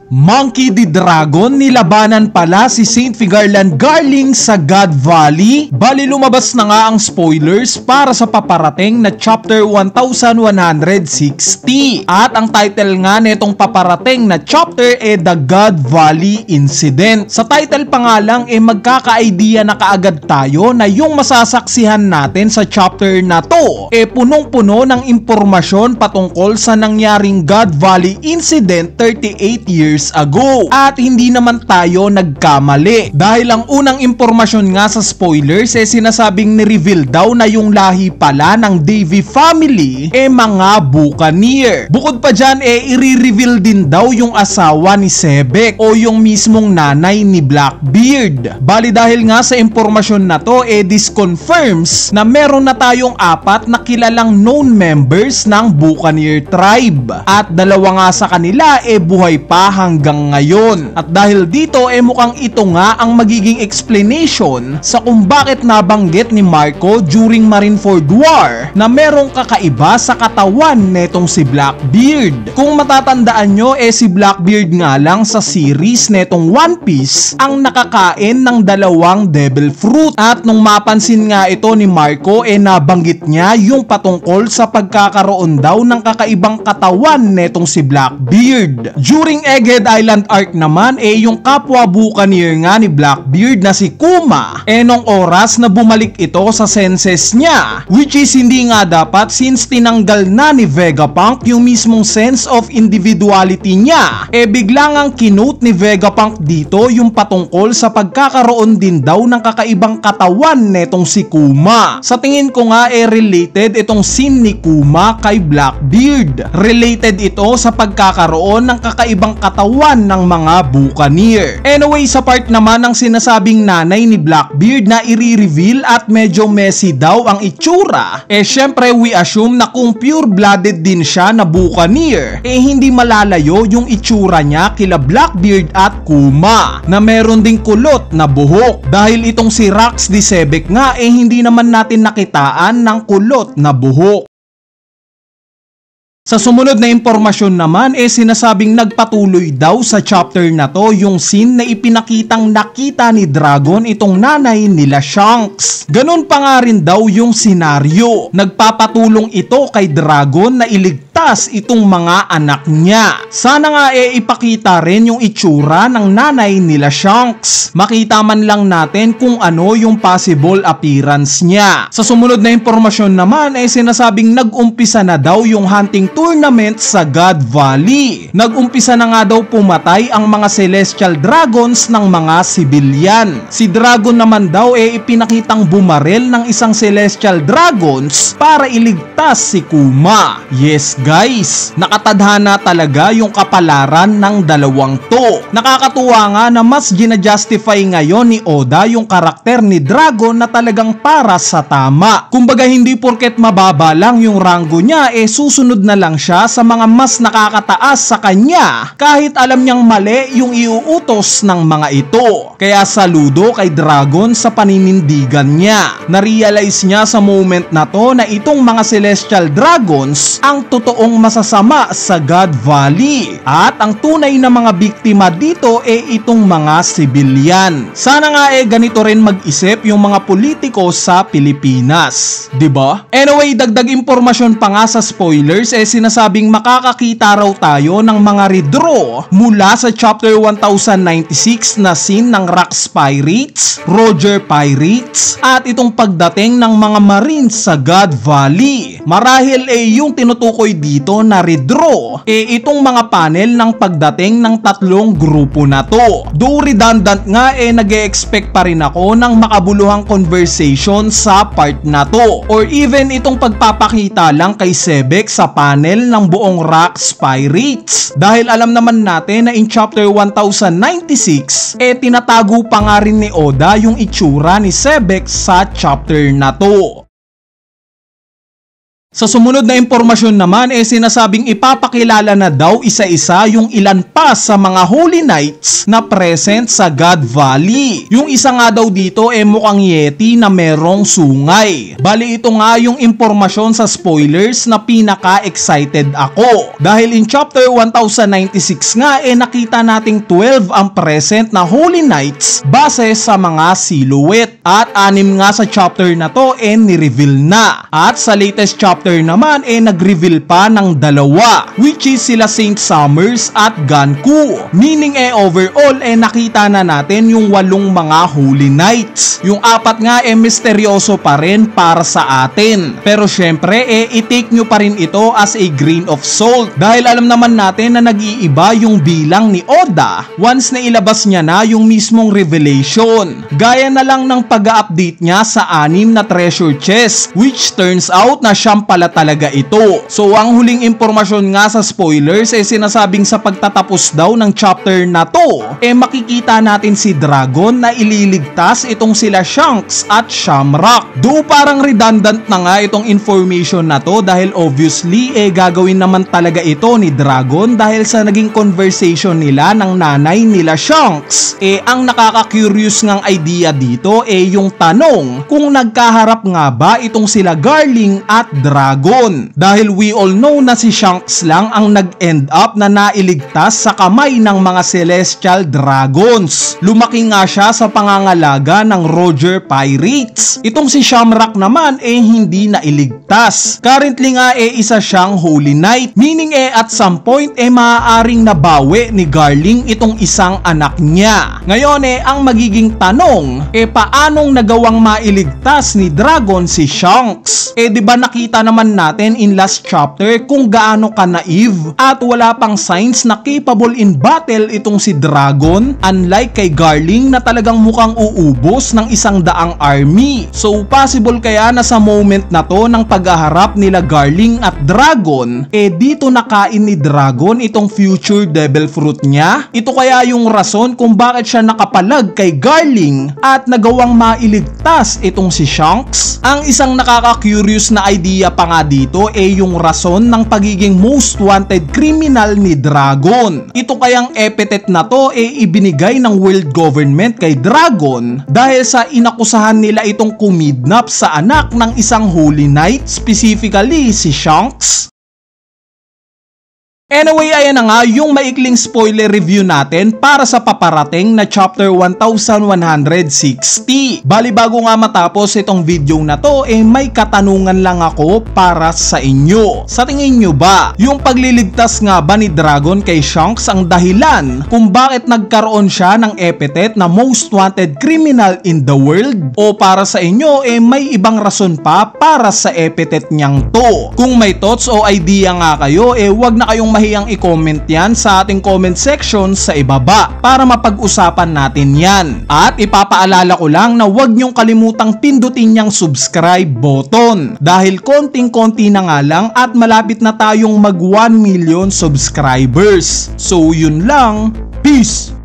Monkey D. Dragon nilabanan pala si Saint Figarland Garling sa God Valley. Bali lumabas na nga ang spoilers para sa paparating na chapter 1160. At ang title nga netong paparating na chapter The God Valley Incident. Sa title pa nga lang magkaka-idea na kaagad tayo na yung masasaksihan natin sa chapter na to punong-puno ng impormasyon patungkol sa nangyaring God Valley Incident 38 years ago. At hindi naman tayo nagkamali dahil ang unang impormasyon nga sa spoilers sinasabing ni-reveal daw na yung lahi pala ng Davey family mga Buccaneer. Bukod pa dyan i-reveal din daw yung asawa ni Sebek o yung mismong nanay ni Blackbeard. Bali dahil nga sa impormasyon na to this confirms na meron na tayong 4 na kilalang known members ng Buccaneer tribe at 2 nga sa kanila buhay pa hanggang ngayon. At dahil dito mukhang ito nga ang magiging explanation sa kung bakit nabanggit ni Marco during Marineford War na merong kakaiba sa katawan netong si Blackbeard. Kung matatandaan nyo si Blackbeard nga lang sa series netong One Piece ang nakakain ng 2 devil fruit. At nung mapansin nga ito ni Marco nabanggit niya yung patungkol sa pagkakaroon daw ng kakaibang katawan netong si Blackbeard. During Egghead Island arc naman yung kapwa Buccaneer nga ni Blackbeard na si Kuma nung oras na bumalik ito sa senses niya, which is hindi nga dapat since tinanggal na ni Vegapunk yung mismong sense of individuality niya. Biglang ang kinote ni Vegapunk dito yung patungkol sa pagkakaroon din daw ng kakaibang katawan netong si Kuma. Sa tingin ko nga related itong scene ni Kuma kay Blackbeard. Related ito sa pagkakaroon ng kakaibang katawan ng mga Buccaneer. Anyway, sa part naman ng sinasabing nanay ni Blackbeard na i-reveal at medyo messy daw ang itsura, syempre we assume na kung pure-blooded din siya na Buccaneer, hindi malalayo yung itsura niya kila Blackbeard at Kuma na meron ding kulot na buhok. Dahil itong si Rax di Sebek nga hindi naman natin nakitaan ng kulot na buhok. Sa sumunod na impormasyon naman sinasabing nagpatuloy daw sa chapter na to yung scene na ipinakitang nakita ni Dragon itong nanay nila Shanks. Ganun pa nga rin daw yung senaryo. Nagpapatulong ito kay Dragon na iligtas itong mga anak niya. Sana nga ipakita rin yung itsura ng nanay nila Shanks. Makita man lang natin kung ano yung possible appearance niya. Sa sumunod na impormasyon naman sinasabing nag-umpisa na daw yung hunting tournament sa God Valley. Nag-umpisa na nga daw pumatay ang mga celestial dragons ng mga civilian. Si Dragon naman daw ipinakitang bumaril ng isang celestial dragons para iligtas si Kuma. Yes guys, nakatadhana talaga yung kapalaran ng 2 to. Nakakatuwa nga na mas ginajustify ngayon ni Oda yung karakter ni Dragon na talagang para sa tama. Kumbaga hindi porket mababa lang yung ranggo niya susunod na lang siya sa mga mas nakakataas sa kanya kahit alam niyang mali yung iuutos ng mga ito. Kaya saludo kay Dragon sa paninindigan niya. Na-realize niya sa moment na to na itong mga celestial dragons ang totoong masasama sa God Valley at ang tunay na mga biktima dito itong mga civilian. Sana nga ganito rin mag-isip yung mga politiko sa Pilipinas, 'di ba? Anyway, dagdag impormasyon pa nga sa spoilers sinasabing makakakita raw tayo ng mga redraw mula sa chapter 1096 na scene ng Rax Pirates, Roger Pirates at itong pagdating ng mga Marines sa God Valley. Marahil yung tinutukoy dito na redraw itong mga panel ng pagdating ng 3 grupo na to. Though redundant nga nag-e-expect pa rin ako ng makabuluhang conversation sa part na to or even itong pagpapakita lang kay Sebek sa panel ng buong Rax Pirates. Dahil alam naman natin na in chapter 1096 tinatago pa nga rin ni Oda yung itsura ni Sebek sa chapter na to. Sa sumunod na impormasyon naman sinasabing ipapakilala na daw isa-isa yung ilan pa sa mga Holy Knights na present sa God Valley. Yung isa nga daw dito mukhang Yeti na merong sungay. Bali ito nga yung impormasyon sa spoilers na pinaka-excited ako. Dahil in chapter 1096 nga nakita nating 12 ang present na Holy Knights base sa mga silhouette. At 6 nga sa chapter na to ni-reveal na. At sa latest chapter naman nag-reveal pa ng 2, which is sila Saint Summers at Ganku. Meaning overall nakita na natin yung 8 mga Holy Knights. Yung 4 nga misteryoso pa rin para sa atin. Pero syempre i-take nyo pa rin ito as a grain of salt dahil alam naman natin na nag-iiba yung bilang ni Oda once na ilabas niya na yung mismong revelation. Gaya na lang ng pag-update niya sa 6 na treasure chest, which turns out na siyang pala talaga ito. So ang huling impormasyon nga sa spoilers sinasabing sa pagtatapos daw ng chapter na to makikita natin si Dragon na ililigtas itong sila Shanks at Shamrock. Do parang redundant na nga itong information na to dahil obviously gagawin naman talaga ito ni Dragon dahil sa naging conversation nila ng nanay nila Shanks. Ang nakaka-curious ngang idea dito yung tanong kung nagkaharap nga ba itong sila Garling at Dragon. Dahil we all know na si Shanks lang ang nag-end up na nailigtas sa kamay ng mga Celestial Dragons. Lumaki nga siya sa pangangalaga ng Roger Pirates. Itong si Shamrock naman hindi nailigtas. Currently nga isa siyang Holy Knight. Meaning at some point maaaring nabawi ni Garling itong isang anak niya. Ngayon ang magiging tanong paanong nagawang mailigtas ni Dragon si Shanks? Diba nakita naman natin in last chapter kung gaano ka naive at wala pang signs na capable in battle itong si Dragon, unlike kay Garling na talagang mukhang uubos ng 100 army. So possible kaya na sa moment na to ng paghaharap nila Garling at Dragon dito nakain ni Dragon itong future devil fruit niya. Ito kaya yung rason kung bakit siya nakapalag kay Garling at nagawang mailigtas itong si Shanks. Ang isang nakaka-curious na idea pa nga dito yung rason ng pagiging most wanted criminal ni Dragon. Ito kayang epithet na to ibinigay ng world government kay Dragon dahil sa inakusahan nila itong kumidnap sa anak ng isang Holy Knight, specifically si Shanks. Anyway, ayan na nga yung maikling spoiler review natin para sa paparating na chapter 1160. Bali bago nga matapos itong video na to, may katanungan lang ako para sa inyo. Sa tingin nyo ba, yung pagliligtas nga ba ni Dragon kay Shanks ang dahilan kung bakit nagkaroon siya ng epithet na most wanted criminal in the world? O para sa inyo, may ibang rason pa para sa epithet niyang to? Kung may thoughts o idea nga kayo, wag na kayong mahiyang i-comment yan sa ating comment section sa ibaba para mapag-usapan natin yan. At ipapaalala ko lang na huwag nyong kalimutang pindutin yung subscribe button dahil konting-konti na nga lang at malapit na tayong mag 1 million subscribers. So yun lang, peace!